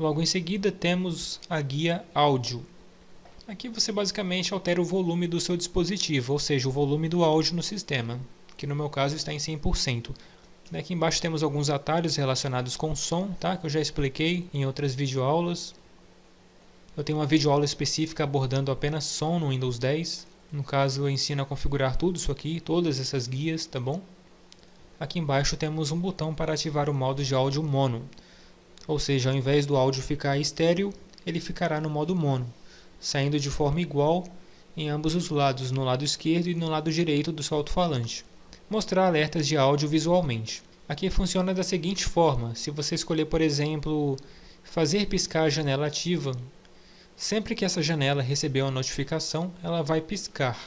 Logo em seguida temos a guia áudio. Aqui você basicamente altera o volume do seu dispositivo, ou seja, o volume do áudio no sistema, que no meu caso está em 100%. Aqui embaixo temos alguns atalhos relacionados com som, tá? Que eu já expliquei em outras videoaulas. Eu tenho uma videoaula específica abordando apenas som no Windows 10. No caso, eu ensino a configurar tudo isso aqui, todas essas guias, tá bom? Aqui embaixo temos um botão para ativar o modo de áudio mono. Ou seja, ao invés do áudio ficar estéreo, ele ficará no modo mono, saindo de forma igual em ambos os lados, no lado esquerdo e no lado direito do seu alto-falante. Mostrar alertas de áudio visualmente. Aqui funciona da seguinte forma: se você escolher, por exemplo, fazer piscar a janela ativa, sempre que essa janela receber uma notificação, ela vai piscar.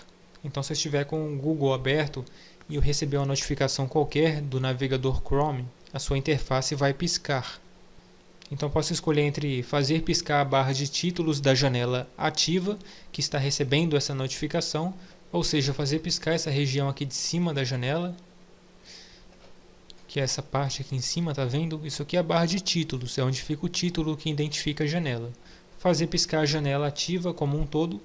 Então, se eu estiver com o Google aberto e eu receber uma notificação qualquer do navegador Chrome, a sua interface vai piscar. Então, posso escolher entre fazer piscar a barra de títulos da janela ativa, que está recebendo essa notificação, ou seja, fazer piscar essa região aqui de cima da janela, que é essa parte aqui em cima, tá vendo? Isso aqui é a barra de títulos, é onde fica o título que identifica a janela. Fazer piscar a janela ativa como um todo,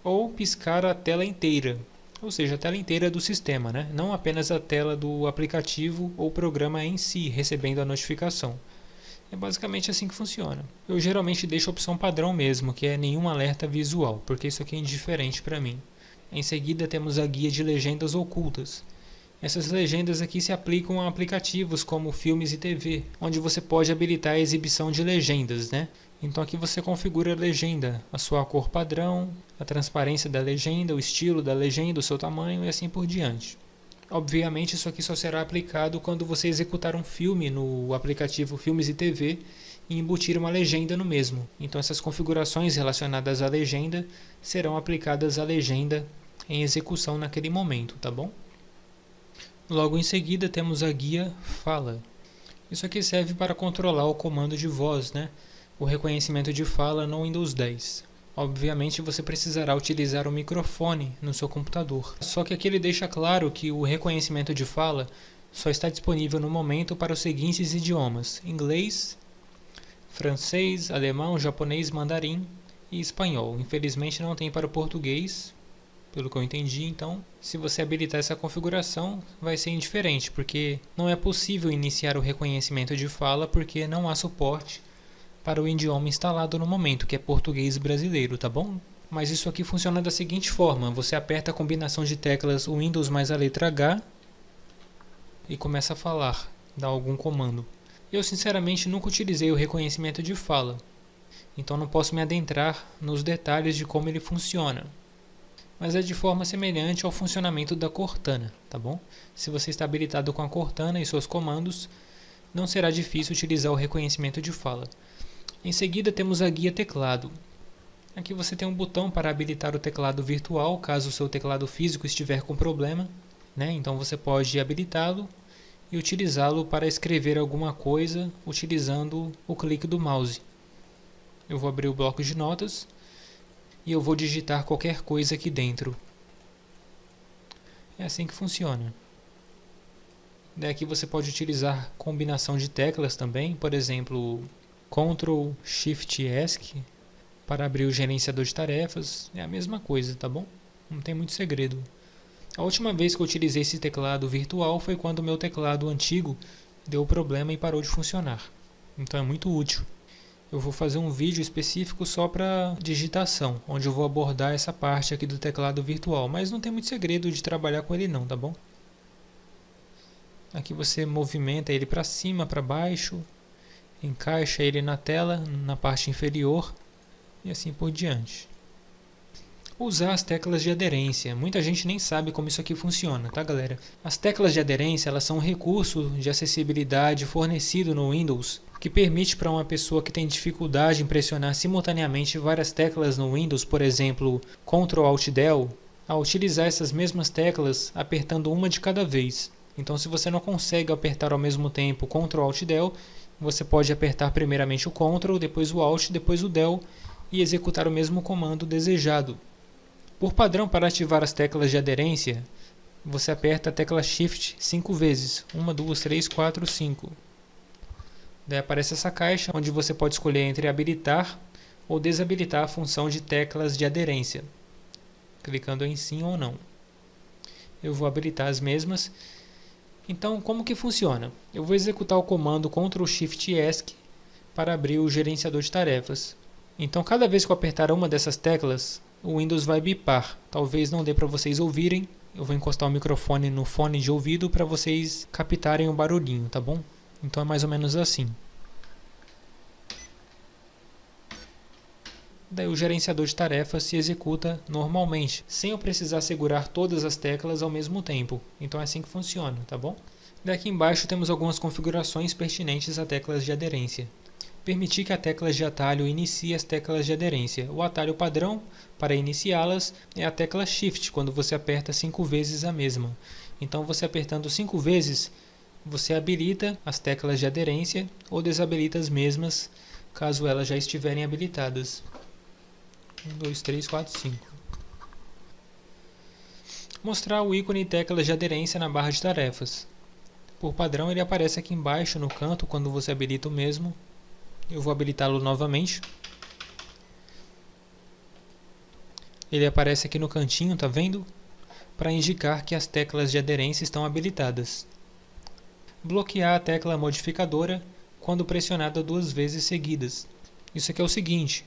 ou piscar a tela inteira, ou seja, a tela inteira do sistema, né? Não apenas a tela do aplicativo ou programa em si, recebendo a notificação. É basicamente assim que funciona. Eu geralmente deixo a opção padrão mesmo, que é nenhum alerta visual, porque isso aqui é indiferente para mim. Em seguida temos a guia de legendas ocultas. Essas legendas aqui se aplicam a aplicativos como filmes e TV, onde você pode habilitar a exibição de legendas, né? Então aqui você configura a legenda, a sua cor padrão, a transparência da legenda, o estilo da legenda, o seu tamanho e assim por diante. Obviamente isso aqui só será aplicado quando você executar um filme no aplicativo Filmes e TV e embutir uma legenda no mesmo. Então essas configurações relacionadas à legenda serão aplicadas à legenda em execução naquele momento, tá bom? Logo em seguida temos a guia Fala. Isso aqui serve para controlar o comando de voz, né? O reconhecimento de fala no Windows 10. Obviamente você precisará utilizar o microfone no seu computador. Só que aqui ele deixa claro que o reconhecimento de fala só está disponível no momento para os seguintes idiomas: inglês, francês, alemão, japonês, mandarim e espanhol. Infelizmente não tem para o português, pelo que eu entendi. Então, se você habilitar essa configuração, vai ser indiferente, porque não é possível iniciar o reconhecimento de fala porque não há suporte para o idioma instalado no momento, que é português brasileiro, tá bom? Mas isso aqui funciona da seguinte forma: você aperta a combinação de teclas Windows mais a letra H e começa a falar, dá algum comando. Eu sinceramente nunca utilizei o reconhecimento de fala, então não posso me adentrar nos detalhes de como ele funciona. Mas é de forma semelhante ao funcionamento da Cortana, tá bom? Se você está habilitado com a Cortana e seus comandos, não será difícil utilizar o reconhecimento de fala. Em seguida temos a guia teclado. Aqui você tem um botão para habilitar o teclado virtual, caso o seu teclado físico estiver com problema, né? Então você pode habilitá-lo e utilizá-lo para escrever alguma coisa utilizando o clique do mouse. Eu vou abrir o bloco de notas e eu vou digitar qualquer coisa aqui dentro. É assim que funciona. Daqui você pode utilizar combinação de teclas também, por exemplo, Ctrl Shift ESC para abrir o gerenciador de tarefas. É a mesma coisa, tá bom? Não tem muito segredo. A última vez que eu utilizei esse teclado virtual foi quando o meu teclado antigo deu problema e parou de funcionar. Então é muito útil. Eu vou fazer um vídeo específico só para digitação, onde eu vou abordar essa parte aqui do teclado virtual, mas não tem muito segredo de trabalhar com ele não, tá bom? Aqui você movimenta ele para cima, para baixo, encaixa ele na tela, na parte inferior e assim por diante. Usar as teclas de aderência. Muita gente nem sabe como isso aqui funciona, tá, galera? As teclas de aderência, elas são um recurso de acessibilidade fornecido no Windows que permite para uma pessoa que tem dificuldade em pressionar simultaneamente várias teclas no Windows, por exemplo, Ctrl Alt Del, a utilizar essas mesmas teclas apertando uma de cada vez. Então, se você não consegue apertar ao mesmo tempo Ctrl Alt Del, você pode apertar primeiramente o Ctrl, depois o Alt, depois o Del e executar o mesmo comando desejado. Por padrão, para ativar as teclas de aderência, você aperta a tecla Shift 5 vezes. 1, 2, 3, 4, 5. Daí aparece essa caixa onde você pode escolher entre habilitar ou desabilitar a função de teclas de aderência, clicando em sim ou não. Eu vou habilitar as mesmas. Então, como que funciona? Eu vou executar o comando Ctrl Shift ESC para abrir o gerenciador de tarefas. Então, cada vez que eu apertar uma dessas teclas, o Windows vai bipar. Talvez não dê para vocês ouvirem. Eu vou encostar o microfone no fone de ouvido para vocês captarem o barulhinho, tá bom? Então é mais ou menos assim. Daí o gerenciador de tarefas se executa normalmente, sem eu precisar segurar todas as teclas ao mesmo tempo. Então é assim que funciona, tá bom? Daqui embaixo temos algumas configurações pertinentes a teclas de aderência. Permitir que a tecla de atalho inicie as teclas de aderência. O atalho padrão para iniciá-las é a tecla Shift, quando você aperta 5 vezes a mesma. Então você apertando 5 vezes, você habilita as teclas de aderência ou desabilita as mesmas, caso elas já estiverem habilitadas. 1, 2, 3, 4, 5. Mostrar o ícone teclas de aderência na barra de tarefas. Por padrão ele aparece aqui embaixo no canto quando você habilita o mesmo. Eu vou habilitá-lo novamente. Ele aparece aqui no cantinho, tá vendo? Para indicar que as teclas de aderência estão habilitadas. Bloquear a tecla modificadora quando pressionada 2 vezes seguidas. Isso aqui é o seguinte.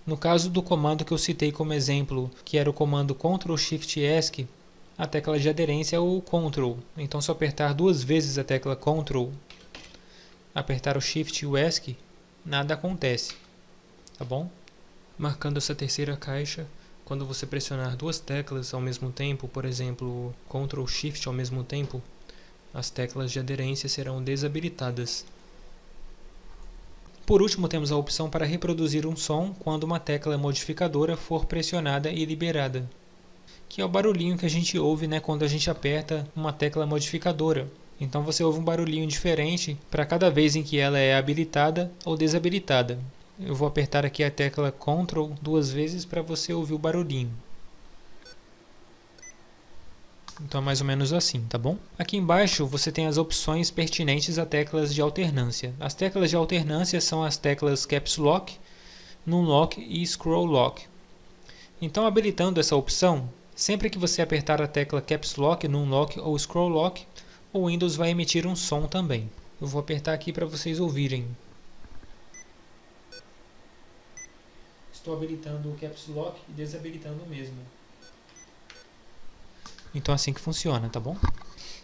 No caso do comando que eu citei como exemplo, que era o comando Ctrl Shift ESC, a tecla de aderência é o Ctrl. Então, se eu apertar 2 vezes a tecla Ctrl, apertar o Shift e o ESC, nada acontece, tá bom? Marcando essa terceira caixa, quando você pressionar 2 teclas ao mesmo tempo, por exemplo, Ctrl Shift ao mesmo tempo, as teclas de aderência serão desabilitadas. Por último, temos a opção para reproduzir um som quando uma tecla modificadora for pressionada e liberada, que é o barulhinho que a gente ouve, né, quando a gente aperta uma tecla modificadora. Então você ouve um barulhinho diferente para cada vez em que ela é habilitada ou desabilitada. Eu vou apertar aqui a tecla Ctrl 2 vezes para você ouvir o barulhinho. Então é mais ou menos assim, tá bom? Aqui embaixo você tem as opções pertinentes a teclas de alternância. As teclas de alternância são as teclas Caps Lock, Numlock e Scroll Lock. Então, habilitando essa opção, sempre que você apertar a tecla Caps Lock, Numlock ou Scroll Lock, o Windows vai emitir um som também. Eu vou apertar aqui para vocês ouvirem. Estou habilitando o Caps Lock e desabilitando o mesmo. Então é assim que funciona, tá bom?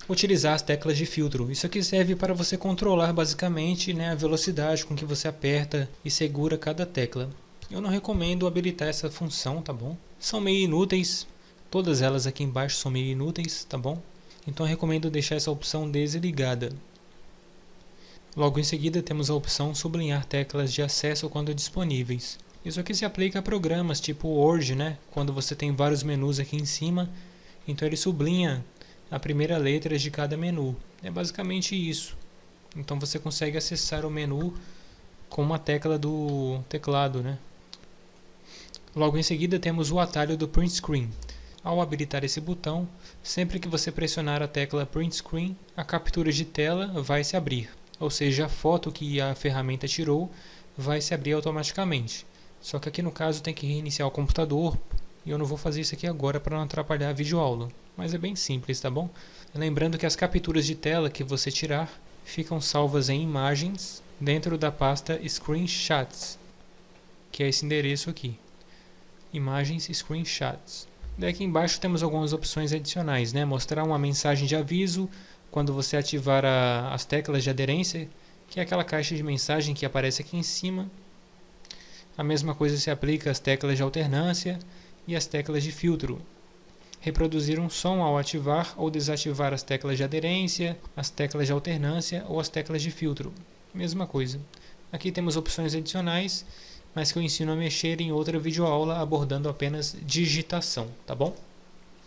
Utilizar as teclas de filtro. Isso aqui serve para você controlar basicamente, né, a velocidade com que você aperta e segura cada tecla. Eu não recomendo habilitar essa função, tá bom? São meio inúteis. Todas elas aqui embaixo são meio inúteis, tá bom? Então eu recomendo deixar essa opção desligada. Logo em seguida temos a opção sublinhar teclas de acesso quando disponíveis. Isso aqui se aplica a programas tipo Word, né? Quando você tem vários menus aqui em cima, então ele sublinha a primeira letra de cada menu. É basicamente isso. Então você consegue acessar o menu com uma tecla do teclado, né? Logo em seguida temos o atalho do Print Screen. Ao habilitar esse botão, sempre que você pressionar a tecla Print Screen, a captura de tela vai se abrir. Ou seja, a foto que a ferramenta tirou vai se abrir automaticamente. Só que aqui no caso tem que reiniciar o computador. E eu não vou fazer isso aqui agora para não atrapalhar a videoaula. Mas é bem simples, tá bom? Lembrando que as capturas de tela que você tirar ficam salvas em imagens dentro da pasta Screenshots, que é esse endereço aqui. Imagens Screenshots. Daqui embaixo temos algumas opções adicionais, né? Mostrar uma mensagem de aviso quando você ativar as teclas de aderência, que é aquela caixa de mensagem que aparece aqui em cima. A mesma coisa se aplica às teclas de alternância e as teclas de filtro. Reproduzir um som ao ativar ou desativar as teclas de aderência, as teclas de alternância ou as teclas de filtro. Mesma coisa. Aqui temos opções adicionais, mas que eu ensino a mexer em outra videoaula abordando apenas digitação, tá bom?